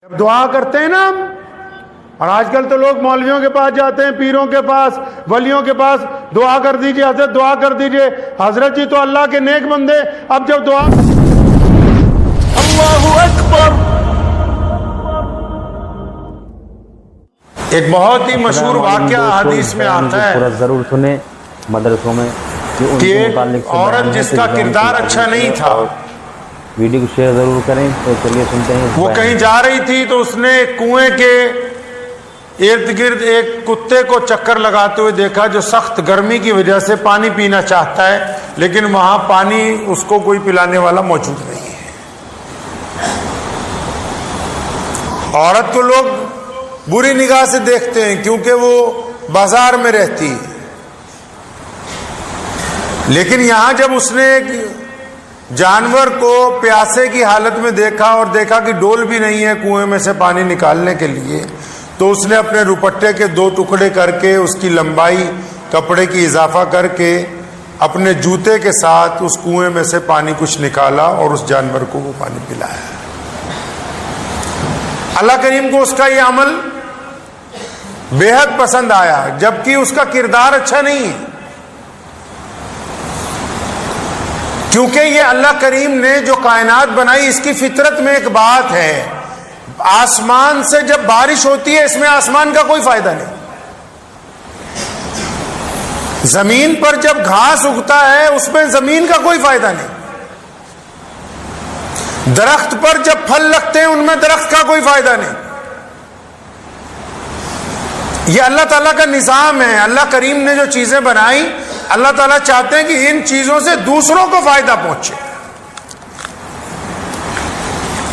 جب دعا کرتے ہیں نا ہم، اور آج کل تو لوگ مولویوں کے پاس جاتے ہیں، پیروں کے پاس، ولیوں کے پاس، دعا کر دیجئے حضرت، دعا کر دیجئے حضرت جی تو اللہ کے نیک بندے. اب جب دعا اللہ اکبر. ایک بہت ہی مشہور واقعہ حدیث میں آتا ہے ضرور سنیں مدرسوں میں کہ ایک عورت جس کا کردار اچھا نہیں تھا، ویڈیو کو شیئر ضرور کریں. تو چلیے سنتے ہیں. وہ کہیں جا رہی تھی تو اس نے کنویں کے ارد گرد ایک کتے کو چکر لگاتے ہوئے دیکھا جو سخت گرمی کی وجہ سے پانی پینا چاہتا ہے، لیکن وہاں پانی اس کو کوئی پلانے والا موجود نہیں ہے. عورت کو لوگ بری نگاہ سے دیکھتے ہیں کیونکہ وہ بازار میں رہتی ہے، لیکن یہاں جب اس نے ایک جانور کو پیاسے کی حالت میں دیکھا اور دیکھا کہ ڈول بھی نہیں ہے کنویں میں سے پانی نکالنے کے لیے، تو اس نے اپنے روپٹے کے 2 ٹکڑے کر کے اس کی لمبائی کپڑے کی اضافہ کر کے اپنے جوتے کے ساتھ اس کنویں میں سے پانی کچھ نکالا اور اس جانور کو وہ پانی پلایا. اللہ کریم کو اس کا یہ عمل بے حد پسند آیا، جبکہ اس کا کردار اچھا نہیں ہے، کیونکہ یہ اللہ کریم نے جو کائنات بنائی اس کی فطرت میں ایک بات ہے، آسمان سے جب بارش ہوتی ہے اس میں آسمان کا کوئی فائدہ نہیں، زمین پر جب گھاس اگتا ہے اس میں زمین کا کوئی فائدہ نہیں، درخت پر جب پھل لگتے ہیں ان میں درخت کا کوئی فائدہ نہیں. یہ اللہ تعالیٰ کا نظام ہے. اللہ کریم نے جو چیزیں بنائی، اللہ تعالیٰ چاہتے ہیں کہ ان چیزوں سے دوسروں کو فائدہ پہنچے.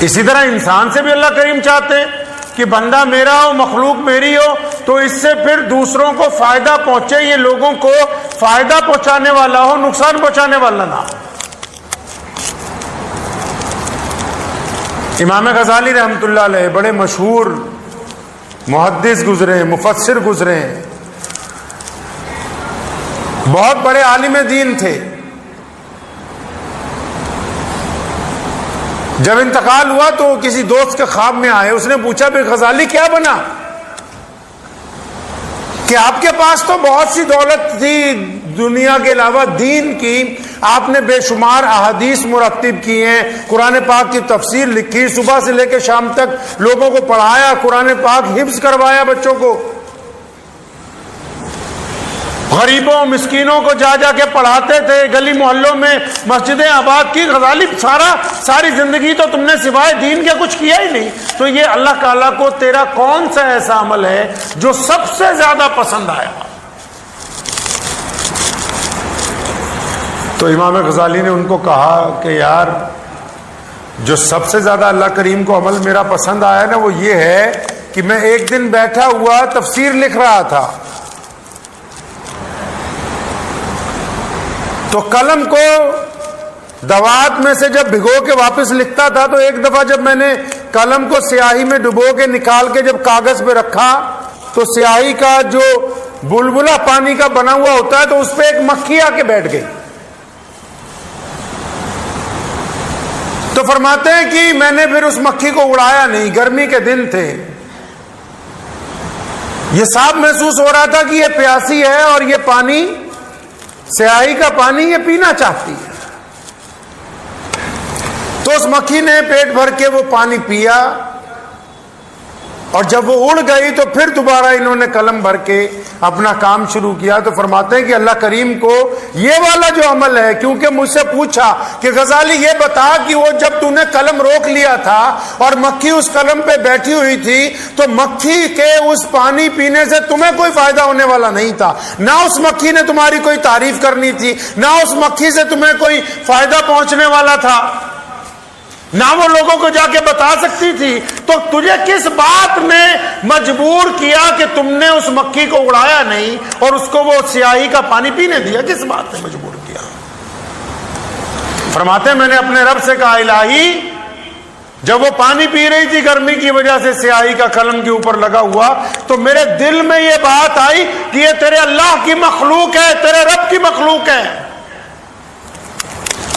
اسی طرح انسان سے بھی اللہ کریم چاہتے ہیں کہ بندہ میرا ہو، مخلوق میری ہو، تو اس سے پھر دوسروں کو فائدہ پہنچے، یہ لوگوں کو فائدہ پہنچانے والا ہو، نقصان پہنچانے والا نہ ہو. امام غزالی رحمۃ اللہ علیہ بڑے مشہور محدث گزرے ہیں، مفسر گزرے ہیں، بہت بڑے عالم دین تھے. جب انتقال ہوا تو کسی دوست کے خواب میں آئے، اس نے پوچھا بھی غزالی کیا بنا کہ آپ کے پاس تو بہت سی دولت تھی دنیا کے علاوہ دین کی، آپ نے بے شمار احادیث مرتب کی ہیں، قرآن پاک کی تفسیر لکھی، صبح سے لے کے شام تک لوگوں کو پڑھایا، قرآن پاک حفظ کروایا بچوں کو، غریبوں مسکینوں کو جا جا کے پڑھاتے تھے، گلی محلوں میں مسجدیں آباد کی. غزالی ساری زندگی تو تم نے سوائے دین کے کچھ کیا ہی نہیں، تو یہ اللہ تعالیٰ کو تیرا کون سا ایسا عمل ہے جو سب سے زیادہ پسند آیا؟ تو امام غزالی نے ان کو کہا کہ یار جو سب سے زیادہ اللہ کریم کو عمل میرا پسند آیا نا وہ یہ ہے کہ میں ایک دن بیٹھا ہوا تفسیر لکھ رہا تھا، تو قلم کو دوات میں سے جب بھگو کے واپس لکھتا تھا تو ایک دفعہ جب میں نے قلم کو سیاہی میں ڈبو کے نکال کے جب کاغذ پہ رکھا تو سیاہی کا جو بلبلہ پانی کا بنا ہوا ہوتا ہے تو اس پہ ایک مکھی آ کے بیٹھ گئی. تو فرماتے ہیں کہ میں نے پھر اس مکھی کو اڑایا نہیں، گرمی کے دن تھے، یہ صاف محسوس ہو رہا تھا کہ یہ پیاسی ہے اور یہ پانی سیاہی کا پانی یہ پینا چاہتی ہے. تو اس مکھی نے پیٹ بھر کے وہ پانی پیا، اور جب وہ اڑ گئی تو پھر دوبارہ انہوں نے قلم بھر کے اپنا کام شروع کیا. تو فرماتے ہیں کہ اللہ کریم کو یہ والا جو عمل ہے، کیونکہ مجھ سے پوچھا کہ غزالی یہ بتا کہ وہ جب تو نے قلم روک لیا تھا اور مکھی اس قلم پہ بیٹھی ہوئی تھی تو مکھی کے اس پانی پینے سے تمہیں کوئی فائدہ ہونے والا نہیں تھا، نہ اس مکھی نے تمہاری کوئی تعریف کرنی تھی، نہ اس مکھی سے تمہیں کوئی فائدہ پہنچنے والا تھا، نہ وہ لوگوں کو جا کے بتا سکتی تھی، تو تجھے کس بات نے مجبور کیا کہ تم نے اس مکھی کو اڑایا نہیں اور اس کو وہ سیاہی کا پانی پینے دیا؟ کس بات نے مجبور کیا؟ فرماتے ہیں میں نے اپنے رب سے کہا الہی جب وہ پانی پی رہی تھی گرمی کی وجہ سے سیاہی کا قلم کے اوپر لگا ہوا، تو میرے دل میں یہ بات آئی کہ یہ تیرے اللہ کی مخلوق ہے، تیرے رب کی مخلوق ہے.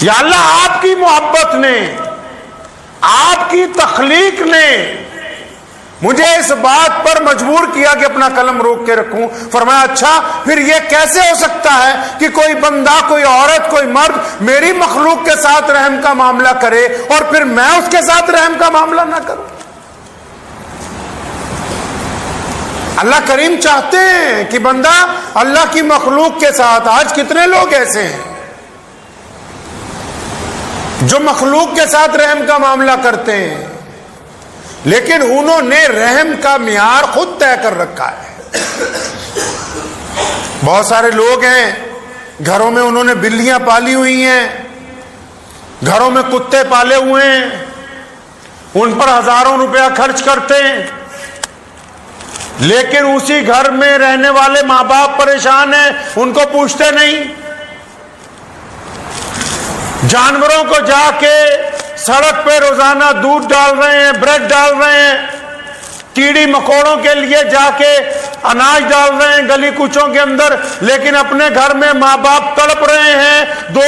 یا اللہ آپ کی محبت نے، آپ کی تخلیق نے مجھے اس بات پر مجبور کیا کہ اپنا قلم روک کے رکھوں. فرمایا اچھا پھر یہ کیسے ہو سکتا ہے کہ کوئی بندہ، کوئی عورت، کوئی مرد میری مخلوق کے ساتھ رحم کا معاملہ کرے اور پھر میں اس کے ساتھ رحم کا معاملہ نہ کروں؟ اللہ کریم چاہتے ہیں کہ بندہ اللہ کی مخلوق کے ساتھ، آج کتنے لوگ ایسے ہیں جو مخلوق کے ساتھ رحم کا معاملہ کرتے ہیں، لیکن انہوں نے رحم کا معیار خود طے کر رکھا ہے. بہت سارے لوگ ہیں گھروں میں انہوں نے بلیاں پالی ہوئی ہیں، گھروں میں کتے پالے ہوئے ہیں، ان پر ہزاروں روپیہ خرچ کرتے ہیں، لیکن اسی گھر میں رہنے والے ماں باپ پریشان ہیں، ان کو پوچھتے نہیں. جانوروں کو جا کے سڑک پہ روزانہ دودھ ڈال رہے ہیں، بریڈ ڈال رہے ہیں، کیڑی مکوڑوں کے لیے جا کے اناج ڈال رہے ہیں گلی کوچوں کے اندر، لیکن اپنے گھر میں ماں باپ تڑپ رہے ہیں 2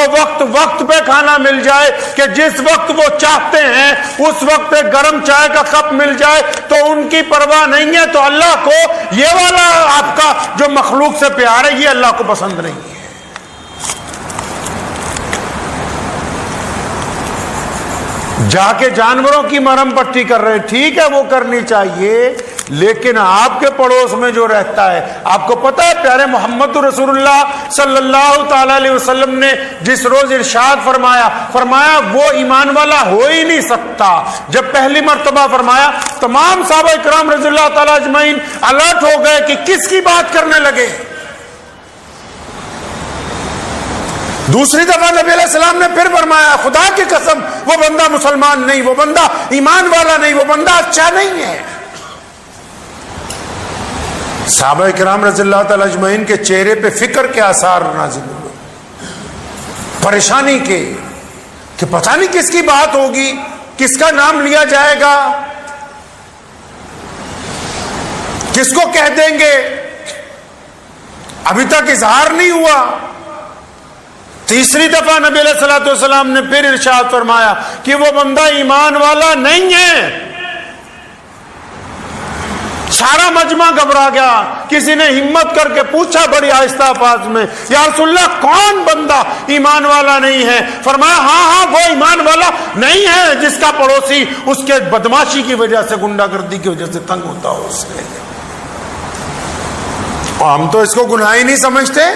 وقت پہ کھانا مل جائے، کہ جس وقت وہ چاہتے ہیں اس وقت گرم چائے کا کپ مل جائے تو ان کی پرواہ نہیں ہے. تو اللہ کو یہ والا آپ کا جو مخلوق سے پیار ہے یہ اللہ کو پسند نہیں ہے. جا کے جانوروں کی مرہم پٹی کر رہے، ٹھیک ہے وہ کرنی چاہیے، لیکن آپ کے پڑوس میں جو رہتا ہے، آپ کو پتا ہے پیارے محمد رسول اللہ صلی اللہ تعالی علیہ وسلم نے جس روز ارشاد فرمایا وہ ایمان والا ہو ہی نہیں سکتا. جب پہلی مرتبہ فرمایا تمام صحابہ کرام رضی اللہ تعالی اجمعین الرٹ ہو گئے کہ کس کی بات کرنے لگے. دوسری دفعہ نبی علیہ السلام نے پھر فرمایا خدا کی قسم وہ بندہ مسلمان نہیں، وہ بندہ ایمان والا نہیں، وہ بندہ اچھا نہیں ہے. صحابہ کرام رضی اللہ تعالی اجمعین کے چہرے پہ فکر کے آثار نازل ہوئے، پریشانی کے، کہ پتہ نہیں کس کی بات ہوگی، کس کا نام لیا جائے گا، کس کو کہہ دیں گے. ابھی تک اظہار نہیں ہوا. تیسری دفعہ نبی علیہ الصلوۃ والسلام نے پھر ارشاد فرمایا کہ وہ بندہ ایمان والا نہیں ہے. سارا مجمع گھبرا گیا. کسی نے ہمت کر کے پوچھا بڑی آہستہ آواز میں، یا رسول اللہ کون بندہ ایمان والا نہیں ہے؟ فرمایا ہاں وہ ایمان والا نہیں ہے جس کا پڑوسی اس کے بدماشی کی وجہ سے، غنڈہ گردی کی وجہ سے تنگ ہوتا ہو اس سے. ہم تو اس کو گناہ ہی نہیں سمجھتے.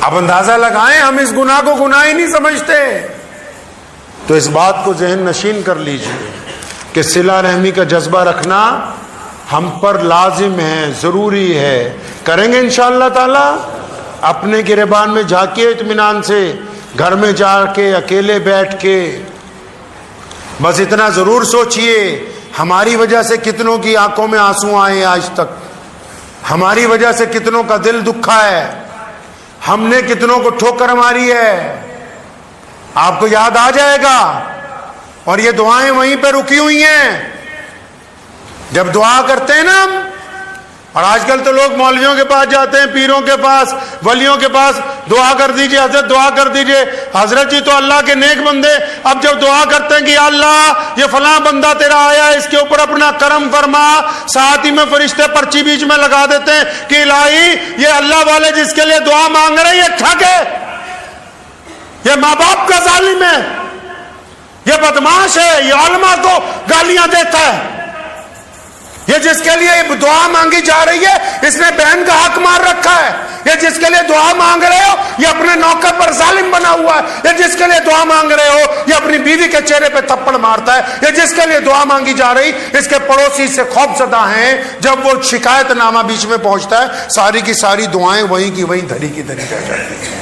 اب اندازہ لگائیں، ہم اس گناہ کو گناہ ہی نہیں سمجھتے. تو اس بات کو ذہن نشین کر لیجئے کہ صلہ رحمی کا جذبہ رکھنا ہم پر لازم ہے، ضروری ہے. کریں گے انشاءاللہ تعالی. اپنے گریبان میں جھانکیے اطمینان سے، گھر میں جا کے اکیلے بیٹھ کے بس اتنا ضرور سوچئے ہماری وجہ سے کتنوں کی آنکھوں میں آنسو آئے، آج تک ہماری وجہ سے کتنوں کا دل دکھا ہے، ہم نے کتنوں کو ٹھوکر ماری ہے. آپ کو یاد آ جائے گا. اور یہ دعائیں وہیں پہ رکی ہوئی ہیں. جب دعا کرتے ہیں نا ہم، اور آج کل تو لوگ مولویوں کے پاس جاتے ہیں، پیروں کے پاس، ولیوں کے پاس، دعا کر دیجئے حضرت، دعا کر دیجئے حضرت جی تو اللہ کے نیک بندے. اب جب دعا کرتے ہیں کہ یا اللہ یہ فلاں بندہ تیرا آیا ہے، اس کے اوپر اپنا کرم فرما، ساتھ ہی میں فرشتے پرچی بیچ میں لگا دیتے ہیں کہ الہی یہ اللہ والے جس کے لیے دعا مانگ رہے ہیں یہ ٹھگ ہے، یہ ماں باپ کا ظالم ہے، یہ بدماش ہے، یہ علماء کو گالیاں دیتا ہے، یہ جس کے لیے دعا مانگی جا رہی ہے اس نے بہن کا حق مار رکھا ہے، یہ جس کے لیے دعا مانگ رہے ہو یہ اپنے نوکر پر ظالم بنا ہوا ہے، یہ جس کے لیے دعا مانگ رہے ہو یہ اپنی بیوی کے چہرے پہ تھپڑ مارتا ہے، یہ جس کے لیے دعا مانگی جا رہی اس کے پڑوسی سے خوف زدہ ہیں. جب وہ شکایت نامہ بیچ میں پہنچتا ہے ساری کی ساری دعائیں وہیں کی وہیں دھری کی دھری رہ جاتی ہیں.